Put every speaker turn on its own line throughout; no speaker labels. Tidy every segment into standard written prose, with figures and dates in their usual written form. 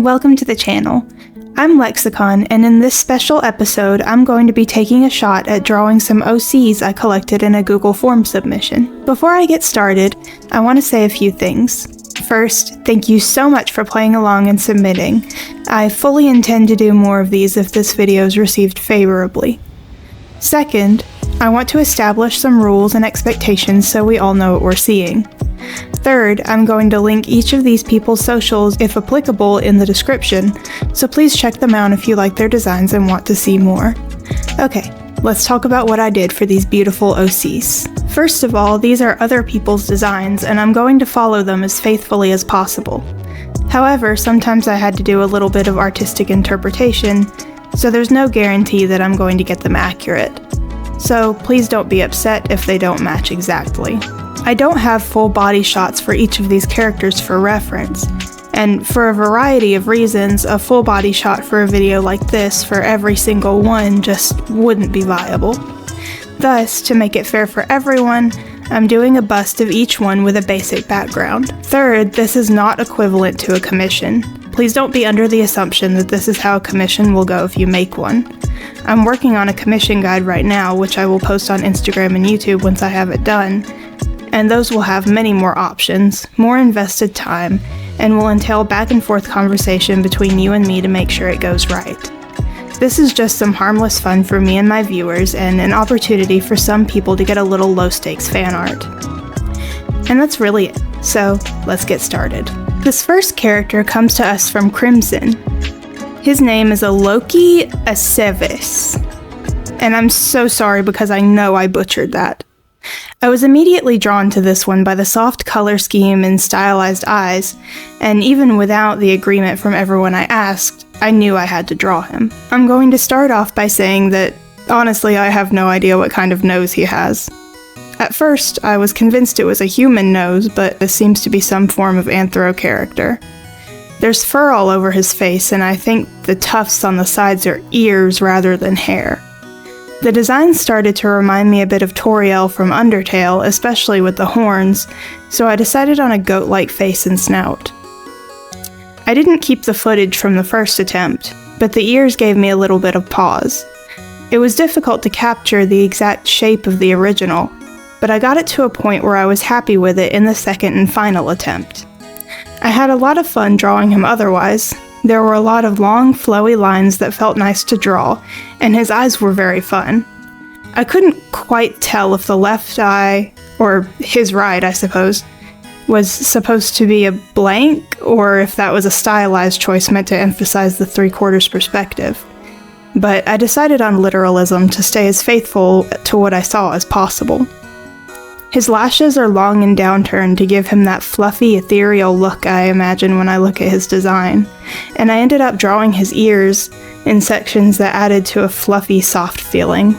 and welcome to the channel. I'm Lexicon, and in this special episode, I'm going to be taking a shot at drawing some OCs I collected in a Google Form submission. Before I get started, I want to say a few things. First, thank you so much for playing along and submitting. I fully intend to do more of these if this video is received favorably. Second, I want to establish some rules and expectations so we all know what we're seeing. Third, I'm going to link each of these people's socials, if applicable, in the description, so please check them out if you like their designs and want to see more. Okay, let's talk about what I did for these beautiful OCs. First of all, these are other people's designs, and I'm going to follow them as faithfully as possible. However, sometimes I had to do a little bit of artistic interpretation, so there's no guarantee that I'm going to get them accurate. So please don't be upset if they don't match exactly. I don't have full body shots for each of these characters for reference, and for a variety of reasons, a full body shot for a video like this for every single one just wouldn't be viable. Thus, to make it fair for everyone, I'm doing a bust of each one with a basic background. Third, this is not equivalent to a commission. Please don't be under the assumption that this is how a commission will go if you make one. I'm working on a commission guide right now, which I will post on Instagram and YouTube once I have it done, and those will have many more options, more invested time, and will entail back and forth conversation between you and me to make sure it goes right. This is just some harmless fun for me and my viewers, and an opportunity for some people to get a little low-stakes fan art. And that's really it, so let's get started. This first character comes to us from Crimson. His name is a Loki Acevis, and I'm so sorry because I know I butchered that. I was immediately drawn to this one by the soft color scheme and stylized eyes, and even without the agreement from everyone I asked, I knew I had to draw him. I'm going to start off by saying that, honestly, I have no idea what kind of nose he has. At first, I was convinced it was a human nose, but this seems to be some form of anthro character. There's fur all over his face, and I think the tufts on the sides are ears rather than hair. The design started to remind me a bit of Toriel from Undertale, especially with the horns, so I decided on a goat-like face and snout. I didn't keep the footage from the first attempt, but the ears gave me a little bit of pause. It was difficult to capture the exact shape of the original, but I got it to a point where I was happy with it in the second and final attempt. I had a lot of fun drawing him otherwise. There were a lot of long, flowy lines that felt nice to draw, and his eyes were very fun. I couldn't quite tell if the left eye, or his right, I suppose, was supposed to be a blank, or if that was a stylized choice meant to emphasize the 3/4 perspective. But I decided on literalism to stay as faithful to what I saw as possible. His lashes are long and downturned to give him that fluffy, ethereal look I imagine when I look at his design, and I ended up drawing his ears in sections that added to a fluffy, soft feeling.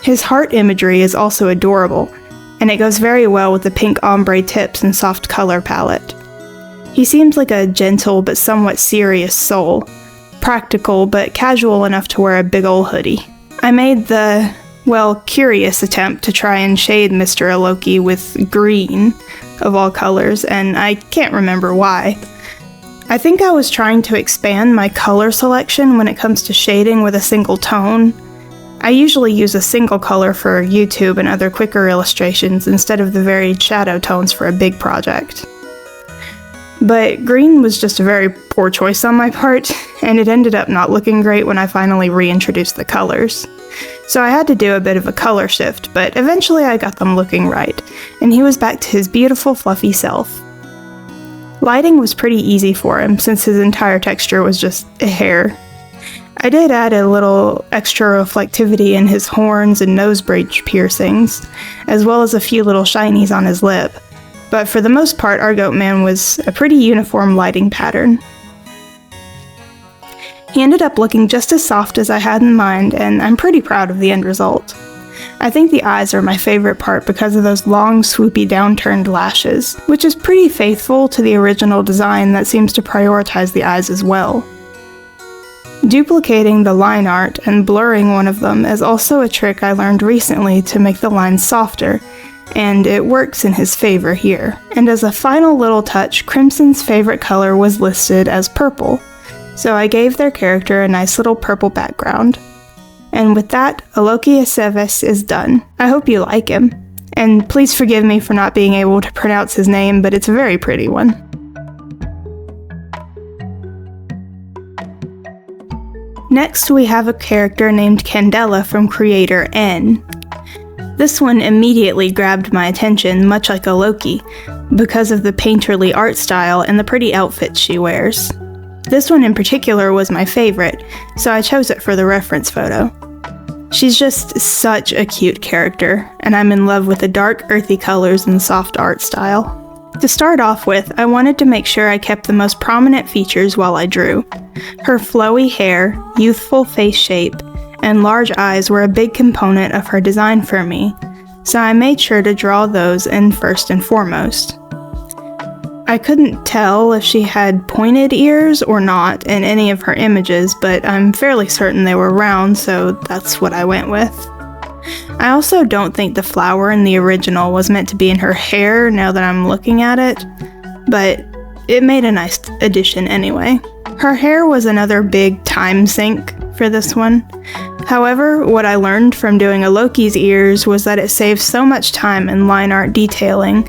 His heart imagery is also adorable, and it goes very well with the pink ombre tips and soft color palette. He seems like a gentle but somewhat serious soul, practical but casual enough to wear a big ol' hoodie. I made the curious attempt to try and shade Mr. Loki with green, of all colors, and I can't remember why. I think I was trying to expand my color selection when it comes to shading with a single tone. I usually use a single color for YouTube and other quicker illustrations instead of the varied shadow tones for a big project. But green was just a very poor choice on my part, and it ended up not looking great when I finally reintroduced the colors. So I had to do a bit of a color shift, but eventually I got them looking right, and he was back to his beautiful fluffy self. Lighting was pretty easy for him since his entire texture was just hair. I did add a little extra reflectivity in his horns and nose bridge piercings, as well as a few little shinies on his lip, but for the most part our goat man was a pretty uniform lighting pattern. He ended up looking just as soft as I had in mind, and I'm pretty proud of the end result. I think the eyes are my favorite part because of those long, swoopy, downturned lashes, which is pretty faithful to the original design that seems to prioritize the eyes as well. Duplicating the line art and blurring one of them is also a trick I learned recently to make the lines softer, and it works in his favor here. And as a final little touch, Crimson's favorite color was listed as purple, so I gave their character a nice little purple background. And with that, Loki Aceves is done. I hope you like him, and please forgive me for not being able to pronounce his name, but it's a very pretty one. Next, we have a character named Candela from creator N. This one immediately grabbed my attention, much like a Loki, because of the painterly art style and the pretty outfits she wears. This one in particular was my favorite, so I chose it for the reference photo. She's just such a cute character, and I'm in love with the dark, earthy colors and soft art style. To start off with, I wanted to make sure I kept the most prominent features while I drew. Her flowy hair, youthful face shape, and large eyes were a big component of her design for me, so I made sure to draw those in first and foremost. I couldn't tell if she had pointed ears or not in any of her images, but I'm fairly certain they were round, so that's what I went with. I also don't think the flower in the original was meant to be in her hair now that I'm looking at it, but it made a nice addition anyway. Her hair was another big time sink for this one. However, what I learned from doing a Loki's ears was that it saves so much time in line art detailing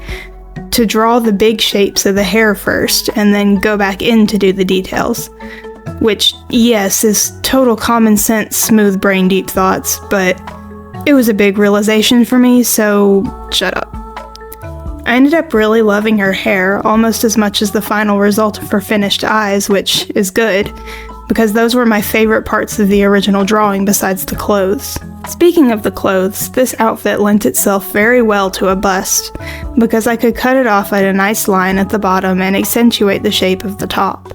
to draw the big shapes of the hair first and then go back in to do the details. Which, yes, is total common sense, smooth brain deep thoughts, but it was a big realization for me, so shut up. I ended up really loving her hair almost as much as the final result of her finished eyes, which is good, because those were my favorite parts of the original drawing besides the clothes. Speaking of the clothes, this outfit lent itself very well to a bust, because I could cut it off at a nice line at the bottom and accentuate the shape of the top.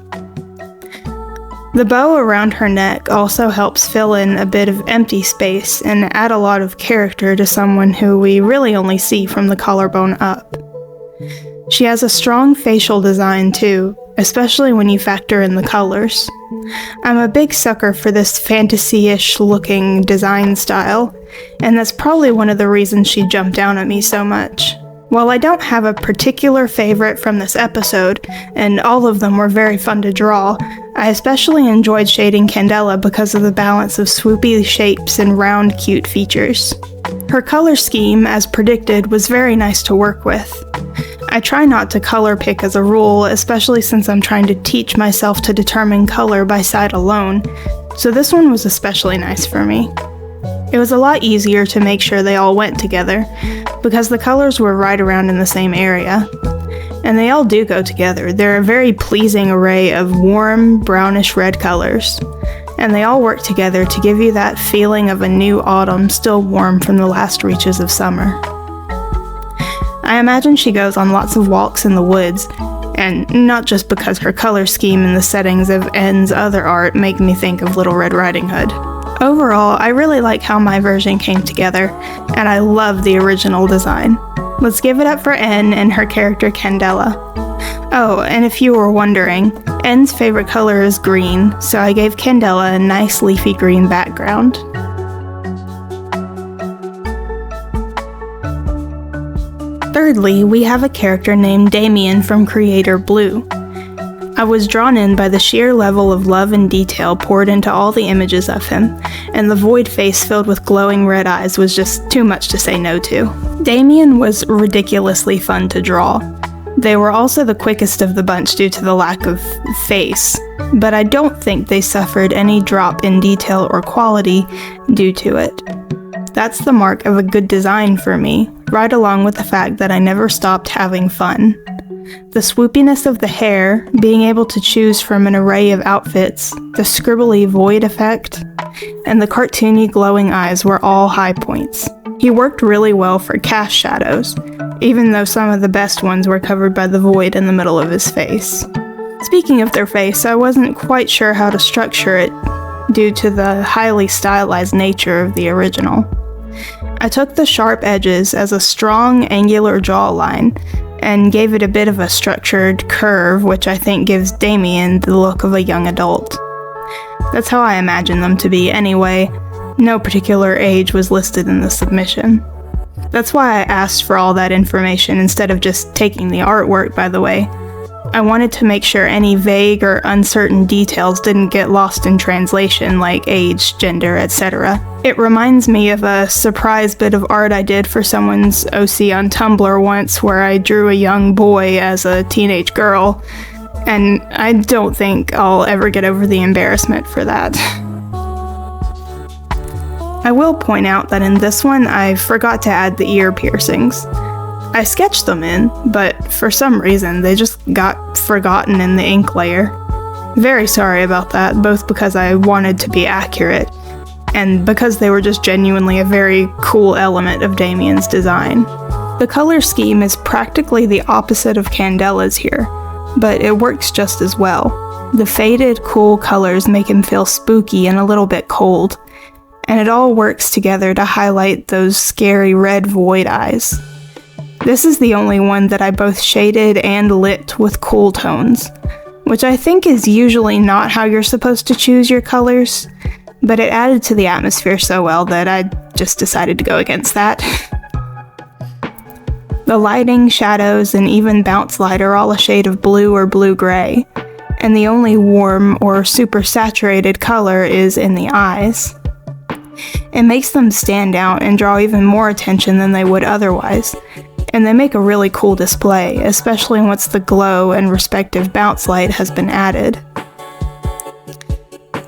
The bow around her neck also helps fill in a bit of empty space and add a lot of character to someone who we really only see from the collarbone up. She has a strong facial design too, especially when you factor in the colors. I'm a big sucker for this fantasy-ish looking design style, and that's probably one of the reasons she jumped down at me so much. While I don't have a particular favorite from this episode, and all of them were very fun to draw, I especially enjoyed shading Candela because of the balance of swoopy shapes and round, cute features. Her color scheme, as predicted, was very nice to work with. I try not to color pick as a rule, especially since I'm trying to teach myself to determine color by sight alone, so this one was especially nice for me. It was a lot easier to make sure they all went together, because the colors were right around in the same area. And they all do go together. They're a very pleasing array of warm, brownish red colors. And they all work together to give you that feeling of a new autumn still warm from the last reaches of summer. I imagine she goes on lots of walks in the woods, and not just because her color scheme and the settings of N's other art make me think of Little Red Riding Hood. Overall, I really like how my version came together, and I love the original design. Let's give it up for N and her character Candela. Oh, and if you were wondering, N's favorite color is green, so I gave Candela a nice leafy green background. Thirdly, we have a character named Damien from creator Blue. I was drawn in by the sheer level of love and detail poured into all the images of him, and the void face filled with glowing red eyes was just too much to say no to. Damien was ridiculously fun to draw. They were also the quickest of the bunch due to the lack of face, but I don't think they suffered any drop in detail or quality due to it. That's the mark of a good design for me, right along with the fact that I never stopped having fun. The swoopiness of the hair, being able to choose from an array of outfits, the scribbly void effect, and the cartoony glowing eyes were all high points. He worked really well for cast shadows, even though some of the best ones were covered by the void in the middle of his face. Speaking of their face, I wasn't quite sure how to structure it due to the highly stylized nature of the original. I took the sharp edges as a strong, angular jawline, and gave it a bit of a structured curve, which I think gives Damien the look of a young adult. That's how I imagine them to be anyway. No particular age was listed in the submission. That's why I asked for all that information instead of just taking the artwork, by the way. I wanted to make sure any vague or uncertain details didn't get lost in translation, like age, gender, etc. It reminds me of a surprise bit of art I did for someone's OC on Tumblr once, where I drew a young boy as a teenage girl, and I don't think I'll ever get over the embarrassment for that. I will point out that in this one, I forgot to add the ear piercings. I sketched them in, but for some reason, they just got forgotten in the ink layer. Very sorry about that, both because I wanted to be accurate, and because they were just genuinely a very cool element of Damien's design. The color scheme is practically the opposite of Candela's here, but it works just as well. The faded, cool colors make him feel spooky and a little bit cold, and it all works together to highlight those scary red void eyes. This is the only one that I both shaded and lit with cool tones, which I think is usually not how you're supposed to choose your colors, but it added to the atmosphere so well that I just decided to go against that. The lighting, shadows, and even bounce light are all a shade of blue or blue-gray, and the only warm or super saturated color is in the eyes. It makes them stand out and draw even more attention than they would otherwise, and they make a really cool display, especially once the glow and respective bounce light has been added.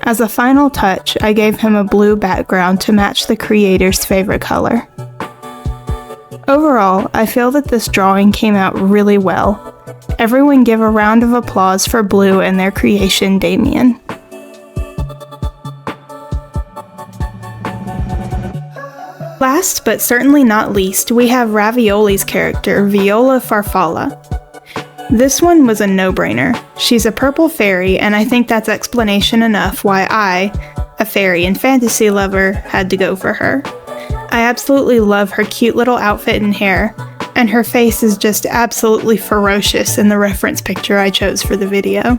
As a final touch, I gave him a blue background to match the creator's favorite color. Overall, I feel that this drawing came out really well. Everyone give a round of applause for Blue and their creation, Damien. Last but certainly not least, we have Ravioli's character, Viola Farfalla. This one was a no-brainer. She's a purple fairy, and I think that's explanation enough why I, a fairy and fantasy lover, had to go for her. I absolutely love her cute little outfit and hair, and her face is just absolutely ferocious in the reference picture I chose for the video.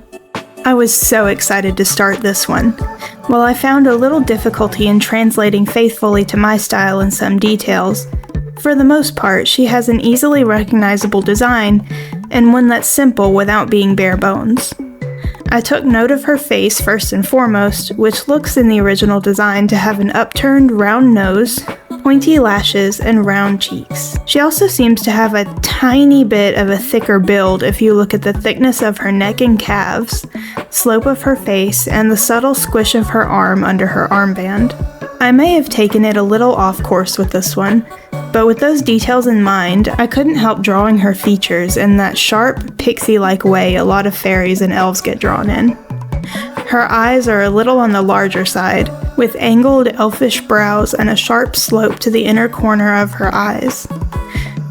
I was so excited to start this one. While I found a little difficulty in translating faithfully to my style in some details, for the most part, she has an easily recognizable design, and one that's simple without being bare bones. I took note of her face first and foremost, which looks in the original design to have an upturned round nose, pointy lashes, and round cheeks. She also seems to have a tiny bit of a thicker build if you look at the thickness of her neck and calves, slope of her face, and the subtle squish of her arm under her armband. I may have taken it a little off course with this one, but with those details in mind, I couldn't help drawing her features in that sharp, pixie-like way a lot of fairies and elves get drawn in. Her eyes are a little on the larger side, with angled elfish brows and a sharp slope to the inner corner of her eyes.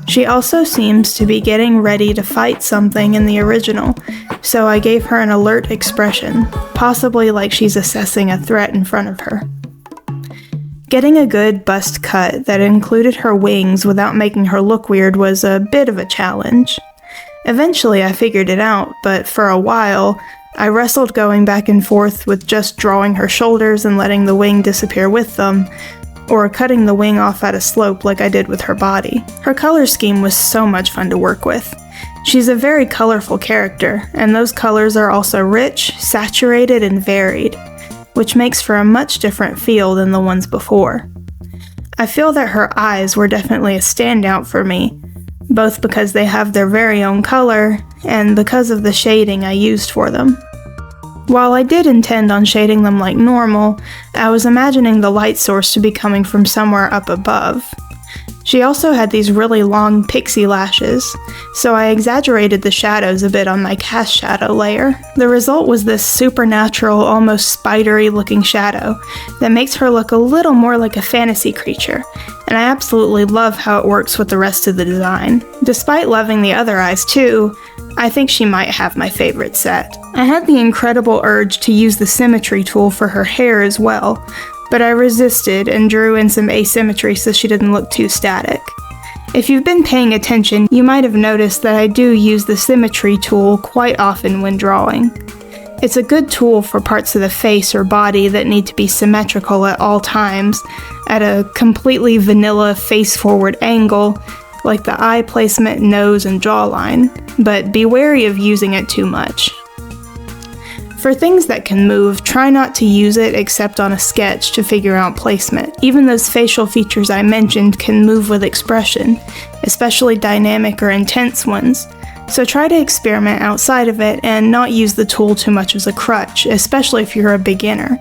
She also seems to be getting ready to fight something in the original, so I gave her an alert expression, possibly like she's assessing a threat in front of her. Getting a good bust cut that included her wings without making her look weird was a bit of a challenge. Eventually I figured it out, but for a while, I wrestled going back and forth with just drawing her shoulders and letting the wing disappear with them, or cutting the wing off at a slope like I did with her body. Her color scheme was so much fun to work with. She's a very colorful character, and those colors are also rich, saturated, and varied, which makes for a much different feel than the ones before. I feel that her eyes were definitely a standout for me, both because they have their very own color, and because of the shading I used for them. While I did intend on shading them like normal, I was imagining the light source to be coming from somewhere up above. She also had these really long pixie lashes, so I exaggerated the shadows a bit on my cast shadow layer. The result was this supernatural, almost spidery looking shadow that makes her look a little more like a fantasy creature, and I absolutely love how it works with the rest of the design. Despite loving the other eyes too, I think she might have my favorite set. I had the incredible urge to use the symmetry tool for her hair as well, but I resisted and drew in some asymmetry so she didn't look too static. If you've been paying attention, you might have noticed that I do use the symmetry tool quite often when drawing. It's a good tool for parts of the face or body that need to be symmetrical at all times, at a completely vanilla face-forward angle, like the eye placement, nose, and jawline, but be wary of using it too much. For things that can move, try not to use it except on a sketch to figure out placement. Even those facial features I mentioned can move with expression, especially dynamic or intense ones. So try to experiment outside of it and not use the tool too much as a crutch, especially if you're a beginner.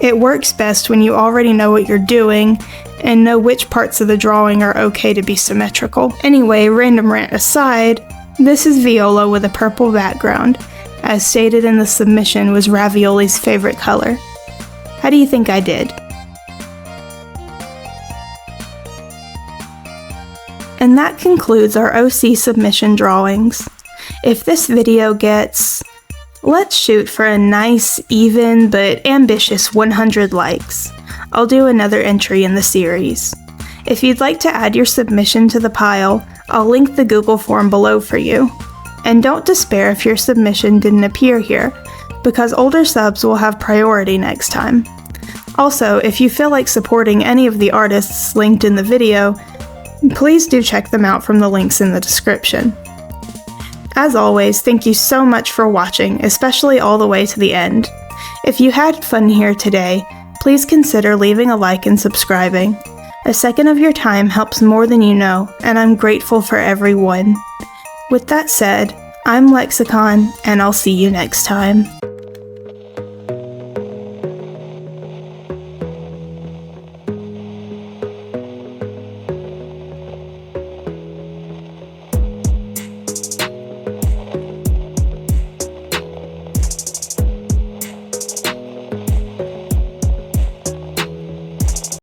It works best when you already know what you're doing and know which parts of the drawing are okay to be symmetrical. Anyway, random rant aside, this is Viola with a purple background. As stated in the submission, was Ravioli's favorite color. How do you think I did? And that concludes our OC submission drawings. If this video gets, let's shoot for a nice, even, but ambitious 100 likes, I'll do another entry in the series. If you'd like to add your submission to the pile, I'll link the Google form below for you. And don't despair if your submission didn't appear here, because older subs will have priority next time. Also, if you feel like supporting any of the artists linked in the video, please do check them out from the links in the description. As always, thank you so much for watching, especially all the way to the end. If you had fun here today, please consider leaving a like and subscribing. A second of your time helps more than you know, and I'm grateful for every one. With that said, I'm Lexicon, and I'll see you next time.